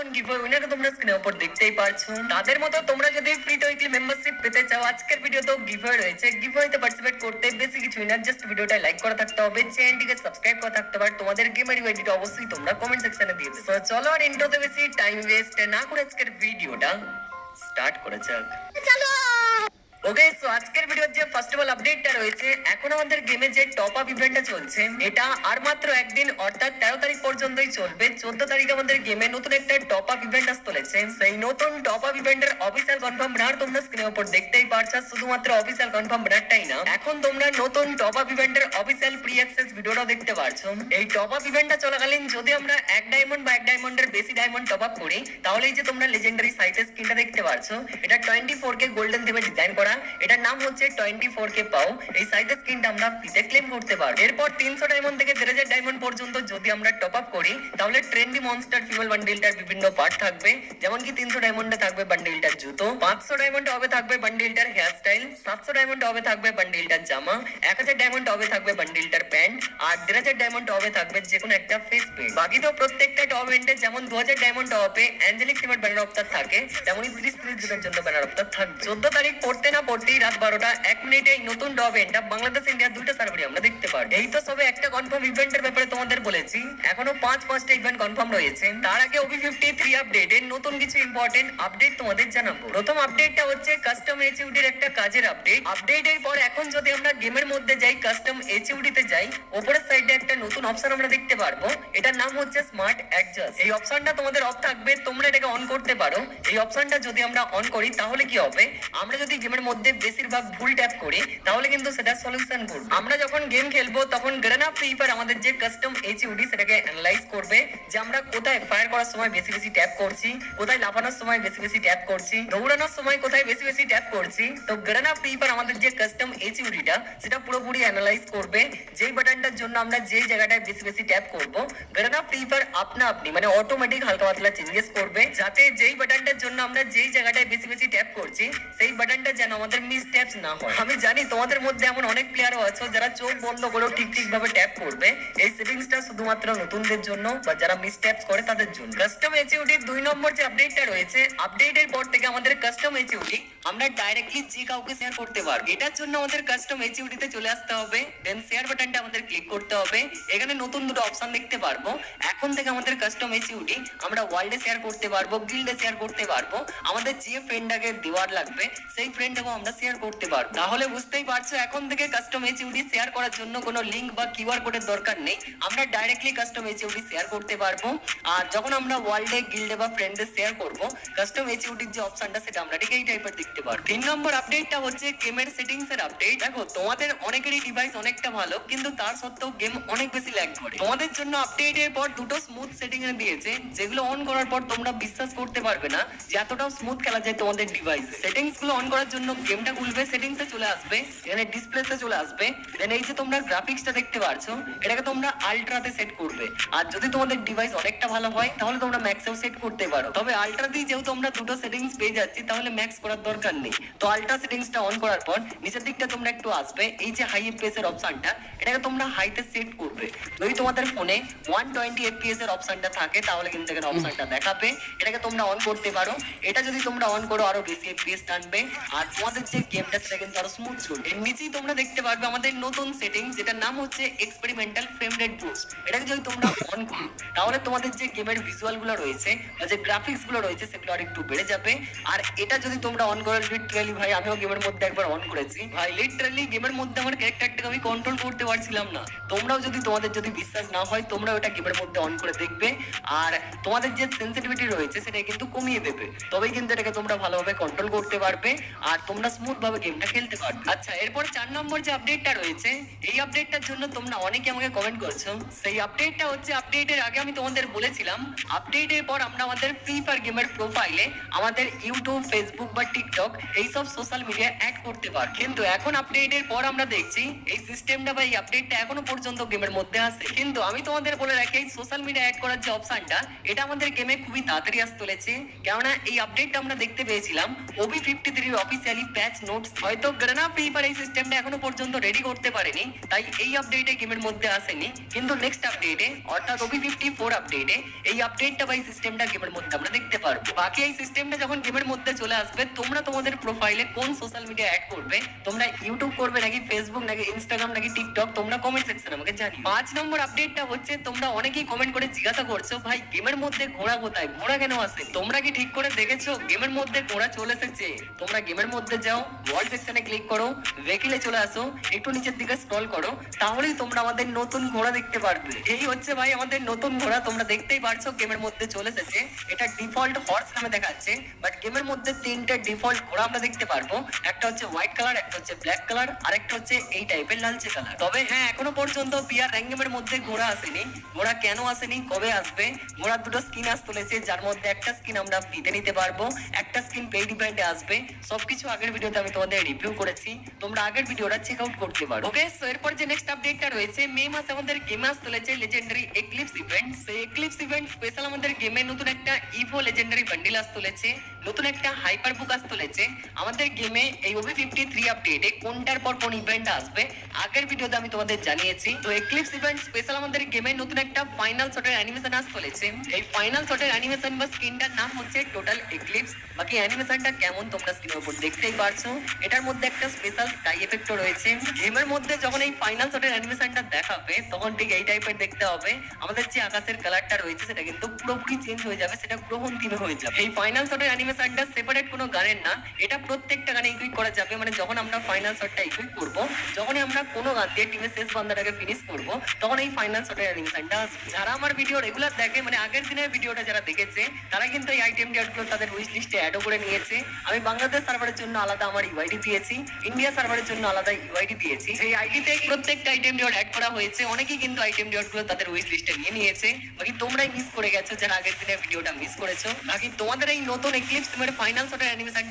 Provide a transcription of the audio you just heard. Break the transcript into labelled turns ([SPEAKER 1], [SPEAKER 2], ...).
[SPEAKER 1] নতুন giveaway winner তোমরা স্ক্রিনের উপর দেখতেই পারছো। তাদের মতো তোমরা যদি ফ্রি টু উইকলি মেম্বারশিপ পেতে চাও, আজকের ভিডিওতেও গিভওয়ে রয়েছে। গিভওয়েতে পার্টিসিপেট করতে বেশি কিছুই না, জাস্ট ভিডিওটা লাইক করা থাকতে হবে, চ্যানেলটিকে সাবস্ক্রাইব করা থাকতে হবে। তোমাদের গেমের আইডিটা অবশ্যই তোমরা কমেন্ট সেকশনে দিয়ে দেবে। তো চলো আর ইন্ট্রোতে বেশি টাইম ওয়েস্ট না করে আজকের ভিডিওটা স্টার্ট করা যাক। চলো। ওকে, সো আজকের ভিডিওর যে ফার্স্ট অফ অল আপডেটটা রয়েছে, এখন আমাদের গেমে যে টপ আপ ইভেন্টটা চলছে, এটা আর মাত্র একদিন অর্থাৎ 13 তারিখ পর্যন্তই চলবে। 14 তারিখে আমাদের গেমে নতুন একটা টপ আপ ইভেন্ট আসতে চলেছে। সেই নতুন টপ আপ ইভেন্টের অফিসিয়াল কনফার্ম ব্যানার তোমরা স্ক্রিনের উপর দেখতেই পারছো। শুধুমাত্র অফিসিয়াল কনফার্ম ব্যানারটাই না, এখন তোমরা নতুন টপ আপ ইভেন্টের অফিসিয়াল প্রি অ্যাক্সেস ভিডিওটাও দেখতে পারছো। এই টপ আপ ইভেন্টটা চলাকালীন যদি আমরা 1 ডায়মন্ড বা 1 ডায়মন্ডের বেশি ডায়মন্ড টপ আপ করি, তাহলে এই যে তোমরা লেজেন্ডারি সাইটের স্কিনটা দেখতে পারছো, এটা 24K গোল্ডেন থিমে ডিজাইন করা। এটার নাম হচ্ছে 24K পাও। এই সাইটের স্কিনটা আমরা ফ্রিতে ক্লেম করতে পারবো। এরপর 300 ডায়মন্ড থেকে 1000 ডায়মন্ড পর্যন্ত যদি আমরা টপ আপ করি, তাহলে ট্রেন্ডি মনস্টার ফিমেল বান্ডিলটার বিভিন্ন পার্ট থাকবে। যেমন কি 300 ডায়মন্ডে থাকবে বান্ডিলটার জুতো, 500 ডায়মন্ডে হবে থাকবে বান্ডিলটার হেয়ার স্টাইল, 700 ডায়মন্ডে হবে থাকবে বান্ডিলটার জামা, 1000 ডায়মন্ডে হবে থাকবে বান্ডিলটার প্যান্ট, আর 1500 ডায়মন্ডে হবে থাকবে যে কোনো একটা ফেস পেইন্ট। বাকি তো প্রত্যেকটা টপ ইভেন্টে যেমন 2000 ডায়মন্ড টপে অ্যাঞ্জেলিক থিমের ব্যানার অফতার থাকে, তেমনই 30 দিনের জন্য ব্যানার অফতার থাকবে। 14 তারিখ পড়তে না পড়তেই রাত 12টা 1 মিনিটে এই নতুন টপ ইভেন্টটা বাংলাদেশ ইন্ডিয়া দুইটা সার্ভারে আমরা দেখতে পারবো। এই তো সবে একটা কনফার্ম ইভেন্টের ব্যাপারে তোমাদের বলেছি, এখনো 5টা ইভেন্ট কনফার্ম রয়েছে। তার আগে OB53 আপডেটের নতুন কিছু ইম্পর্টেন্ট আপডেট তোমাদের জানাবো। প্রথম আপডেটটা হচ্ছে কাস্টম HUD-র একটা কাজের আপডেট। আপডেটের পর এখন যদি আমরা গেমের মধ্যে যাই, কাস্টম HUD-তে যাই, উপরের সাইডে একটা নতুন অপশন আমরা দেখতে পারবো। এটার নাম হচ্ছে স্মার্ট অ্যাডজাস্ট। এই অপশনটা তোমাদের অফ থাকবে, তোমরা এটাকে অন করতে পারো। এই অপশনটা যদি আমরা অন করি, তাহলে কি হবে, আমরা যদি গেমের মধ্যে বেশিরভাগ ভুল ট্যাপ করি, তাহলে কিন্তু সেটা সলিউশন করবে। আমরা যখন গেম খেলবো, তখন গ্রেনা ফ্রি ফায়ার আমাদের যে কাস্টম HUD সেটাকে অ্যানালাইজ করবে যে আমরা কোথায় ফায়ার করার সময় বেশি বেশি ট্যাপ করছি, কোথায় লাফানোর সময় বেশি বেশি ট্যাপ করছি, দৌড়ানোর সময় কোথায় বেশি বেশি ট্যাপ করছি। তো গ্রেনা ফ্রি ফায়ার আমাদের যে কাস্টম HUD-টা সেটা পুরোপুরি অ্যানালাইজ করবে। যেই বাটনটার জন্য আমরা যেই জায়গাটায় বেশি বেশি ট্যাপ করব, গ্রেনা ফ্রি ফায়ার আপনা আপনি মানে অটোমেটিক হালকা পাতলা চেঞ্জেস করবে, যাতে যেই বাটনটার জন্য আমরা যেই জায়গাটায় বেশি বেশি ট্যাপ করছি, সেই বাটনটা যেন আমাদের মিস ট্যাপস না হয়। আমি জানি তোমাদের মধ্যে এমন অনেক প্লেয়ারও আছো যারা চোখ বন্ধ করেও ঠিক ভাবে ট্যাপ করবে। এই সেটিংসটা শুধুমাত্র নতুনদের জন্য বা যারা মিস ট্যাপস করে তাদের জন্য। কাস্টম HUD-র 2 নম্বর যে আপডেটটা রয়েছে, আপডেটের পর থেকে আমাদের কাস্টম HUD আমরা ডাইরেক্টলি যে কাউকে শেয়ার করতে পারবো। এটার জন্য আমাদের কাস্টম HUD-তে চলে আসতে হবে, দেন শেয়ার বাটনটা আমাদের ক্লিক করতে হবে। এখানে নতুন দুটো অপশন দেখতে পারবো। এখন থেকে আমাদের কাস্টম HUD আমরা ওয়ার্ল্ডে শেয়ার করতে পারবো, গিল্ডে শেয়ার করতে পারবো, আমাদের যে ফ্রেন্ডটাকে দেওয়ার লাগবে সেই ফ্রেন্ডটাকেও আমরা শেয়ার করতে পারবো। তাহলে বুঝতেই পারছো, এখন থেকে কাস্টম HUD শেয়ার করার জন্য কোনো লিংক বা কিউআর কোডের দরকার নেই। আমরা ডাইরেক্টলি কাস্টম HUD শেয়ার করতে পারবো। আর যখন আমরা ওয়ার্ল্ডে, গিল্ডে বা ফ্রেন্ডে শেয়ার করবো, কাস্টম HUD-র যে অপশনটা সেটা আমরা ঠিক এই টাইপের দেখতে পারবো। 3 নম্বর আপডেটটা হচ্ছে গেমের সেটিংস এর আপডেট। দেখো, তোমাদের অনেকেরই ডিভাইস অনেকটা ভালো, কিন্তু তার সত্ত্বেও গেম অনেক বেশি ল্যাগ করে। তোমাদের জন্য আপডেটের পর দুটো স্মুথ সেটিং এ দিয়েছে, যেগুলো অন করার পর তোমরা বিশ্বাস করতে পারবে না যে এতটাও স্মুথ খেলা যায় তোমাদের ডিভাইসে। সেটিংস গুলো অন করার জন্য গেমটা খুলবে, সেটিংসে চলে আসবে, এখানে ডিসপ্লেতে চলে আসবে, দেন এই যে তোমরা গ্রাফিক্সটা দেখতে পারছো, এটাকে তোমরা আলট্রাতে সেট করবে। আর যদি তোমাদের ডিভাইস অনেকটা ভালো হয়, তাহলে তোমরা ম্যাক্সেও সেট করতে পারো। তবে আলট্রা দিয়ে যেহেতু আমরা দুটো সেটিংস পেয়ে যাচ্ছি, তাহলে ম্যাক্স করার দরকার নেই। তো আলট্রা সেটিংসটা অন করার পর নিচের দিকটা তোমরা একটু আসবে, এই যে হাই এফপিএস এর অপশনটা, এটাকে তোমরা হাইতে সেট করবে। যদি তোমাদের ফোনে 120 FPS এর অপশনটা থাকে, তাহলে কিন্তু এখানে অপশনটা দেখাবে, এটাকে তোমরা অন করতে পারো। এটা যদি তোমরা অন করো, আরো বেশি FPS টানবে, আর তোমাদের যে গেমটা সেটা কিন্তু আরো স্মুথ চলবে। এর নিচেই তোমরা দেখতে পারবে আমাদের নতুন সেটিংস, যেটার নাম হচ্ছে এক্সপেরিমেন্টাল ফ্রেম রেট বুস্ট। এটাকে যদি তোমরা অন করো, তাহলে তোমাদের যে গেমের ভিজুয়াল গুলো রয়েছে বা যে গ্রাফিক্স গুলো রয়েছে, সেগুলো আর একটু বেড়ে যাবে। আর এটা যদি তোমরা অন করো, লিটারালি ভাই আমিও গেমের মধ্যে একবার অন করেছি, ভাই লিটারালি গেমের মধ্যে আমার ক্যারেক্টারটাকে আমি কন্ট্রোল করতে পারছিলাম না। তোমরাও যদি, তোমাদের যদি বিশ্বাস না হয়, তোমরা ওটা গেমের মধ্যে অন করে দেখবে, আর তোমাদের যে সেনসিটিভিটি রয়েছে সেটা কিন্তু কমিয়ে দেবে। তবেই কিন্তু এটাকে তোমরা ভালোভাবে কন্ট্রোল করতে পারবে, আর তোমরা স্মুথ ভাবে গেমটা খেলতে পারবে। আচ্ছা, এরপর 4 নম্বর যে আপডেটটা রয়েছে, এই আপডেটটার জন্য তোমরা অনেকে আমাকে কমেন্ট করছো। সেই আপডেটটা হচ্ছে, আপডেটের আগে আমি তোমাদের বলেছিলাম, আপডেটের পর আমরা আমাদের ফ্রি ফায়ার গেমের প্রোফাইলে আমাদের ইউটিউব, ফেসবুক বা টিকটক এইসব সোশ্যাল মিডিয়া অ্যাড করতে পার। কিন্তু এখন আপডেটের পর আমরা দেখছি এই সিস্টেমটা বা এই আপডেটটা এখনো পর্যন্ত গেমের মধ্যে আসে। কিন্তু আমি তোমাদের বলে রাখি, এই সোশ্যাল মিডিয়া অ্যাড করার যে অপশনটা, এটা আমাদের গেমে খুবই তাড়াতাড়ি আসতে চলেছে। কেননা এই আপডেটটা আমরা দেখতে পেয়েছিলাম OB53 অফিসিয়ালি বাকি প্যাচ নোটস হয়তো গ্রানা ফ্রি ফায়ার এই সিস্টেমটা এখনো পর্যন্ত রেডি করতে পারেনি, তাই এই আপডেটে গেমের মধ্যে আসেনি। কিন্তু নেক্সট আপডেটে অর্থাৎ OB54 আপডেটে এই আপডেটটা বা এই সিস্টেমটা গেমের মধ্যে আমরা দেখতে পারবো। বাকি এই সিস্টেমটা যখন গেমের মধ্যে চলে আসবে, তোমরা তোমাদের প্রোফাইলে কোন সোশ্যাল মিডিয়া অ্যাড করবে, তোমরা ইউটিউব করবে নাকি ফেসবুক নাকি ইনস্টাগ্রাম নাকি টিকটক, তোমরা কমেন্ট সেকশনে আমাকে জানিও। 5 নম্বর আপডেটটা হচ্ছে, তোমরা অনেকেই কমেন্ট করে জিজ্ঞাসা করছো ভাই গেমের মধ্যে ঘোড়া কোথায়, ঘোড়া কেন আসে? তোমরা কি ঠিক করে দেখেছো গেমের মধ্যে ঘোড়া চলে এসেছে? তোমরা গেমের মধ্যে যাও, ওয়ার্ল্ড সেকশনে ক্লিক করো, ভেহিকলে চলে আসো, একটু নিচের দিকে স্ক্রল করো, তাহলেই তোমরা আমাদের নতুন ঘোড়া দেখতে পারবে। এই হচ্ছে ভাই আমাদের নতুন ঘোড়া, তোমরা দেখতেই পারছো গেমের মধ্যে চলে এসেছে। এটা ডিফল্ট হর্স নামে দেখাচ্ছে, বাট গেমের মধ্যে তিনটে ডিফল্ট ঘোড়া আমরা দেখতে পারবো। একটা হচ্ছে হোয়াইট কালার, একটা হচ্ছে ব্ল্যাক কালার, আর একটা হচ্ছে এই টাইপের লালচে কালার। তবে হ্যাঁ, এখনো পর্যন্ত বিআর র্যাঙ্ক গেমের মধ্যে ঘোড়া আসেনি। ঘোড়া কেন আসেনি, কবে আসবে? ঘোড়ার দুটো স্কিন আসতে চলেছে, যার মধ্যে একটা স্কিন আমরা ফ্রিতে নিতে পারবো, একটা স্কিন পেইড ইভেন্টে আসবে। সবকিছু আগের ভিডিওতে আমি তোমাদের রিভিউ করেছি, তোমরা আগের ভিডিওটা চেক আউট করতে পারো। ওকে, সো এরপর যে নেক্সট আপডেটটা রয়েছে, মে মাসে আমাদের গেমে আসতে চলেছে লেজেন্ডারি এক্লিপস ইভেন্ট। সেই এক্লিপস ইভেন্ট স্পেশাল আমাদের গেমে নতুন একটা ইভো লেজেন্ডারি বান্ডিল আসতে চলেছে, নতুন একটা হাইপার বুক আসতে চলেছে আমাদের গেমে। এই OB53 আপডেটে কোনটার পর কোন ইভেন্ট আসবে আগের ভিডিওতে আমি তোমাদের জানিয়েছি। তো এক্লিপস ইভেন্ট স্পেশাল আমাদের গেমে নতুন একটা ফাইনাল শটের অ্যানিমেশন আসতে চলেছে। এই ফাইনাল শটের অ্যানিমেশন বা স্কিনটার নাম হচ্ছে টোটাল এক্লিপস। বাকি অ্যানিমেশনটা কেমন তোমরা স্ক্রিনের উপর দেখতেই পারছো। এটার মধ্যে একটা স্পেশাল স্কাই এফেক্টও রয়েছে। গেমের মধ্যে যখন এই ফাইনাল শটের অ্যানিমেশনটা দেখাবে, তখন ঠিক এই টাইপের দেখতে হবে। আমাদের যে আকাশের কালারটা রয়েছে সেটা কিন্তু পুরোপুরি চেঞ্জ হয়ে যাবে, সেটা গ্রহণ টিমে হয়ে যাবে। এই ফাইনাল শটের অ্যানিমেশনটা সেপারেট কোনো গানের না, এটা প্রত্যেকটা গানে ইকুইপ করা যাবে। মানে যখন আমরা ফাইনাল শটটা ইকুইপ করব, যখনই আমরা কোনো গান দিয়ে টিমের শেষ বান্দাটাকে ফিনিশ করব, তখন এই ফাইনাল শটের অ্যানিমেশনটা আসবে। যারা আমার ভিডিও রেগুলার দেখে, মানে আগের দিনের ভিডিওটা যারা দেখেছে, তারা কিন্তু এই আইটেম ডিয়ারগুলো তাদের উইশ লিস্টে অ্যাডও করে নিয়েছে। আমি বাংলাদেশ সার্ভারের জন্য আলাদা আমার ইউআইডি দিয়েছি, ইন্ডিয়া সার্ভারের জন্য আলাদা ইউআইডি দিয়েছি। এই আইডিতে প্রত্যেকটা আইটেম ডিয়ার অ্যাড করা হয়েছে। অনেকেই কিন্তু আইটেম ডিয়ারগুলো তাদের উইশ লিস্টে নিয়ে নিয়েছে। বাকি তোমরাই মিস করে গেছো যারা আগের দিনের ভিডিওটা মিস করেছো। বাকি তোমাদের এই নতুন এক্লিপস তোমার ফাইনাল শটের অ্যানিমেশনটা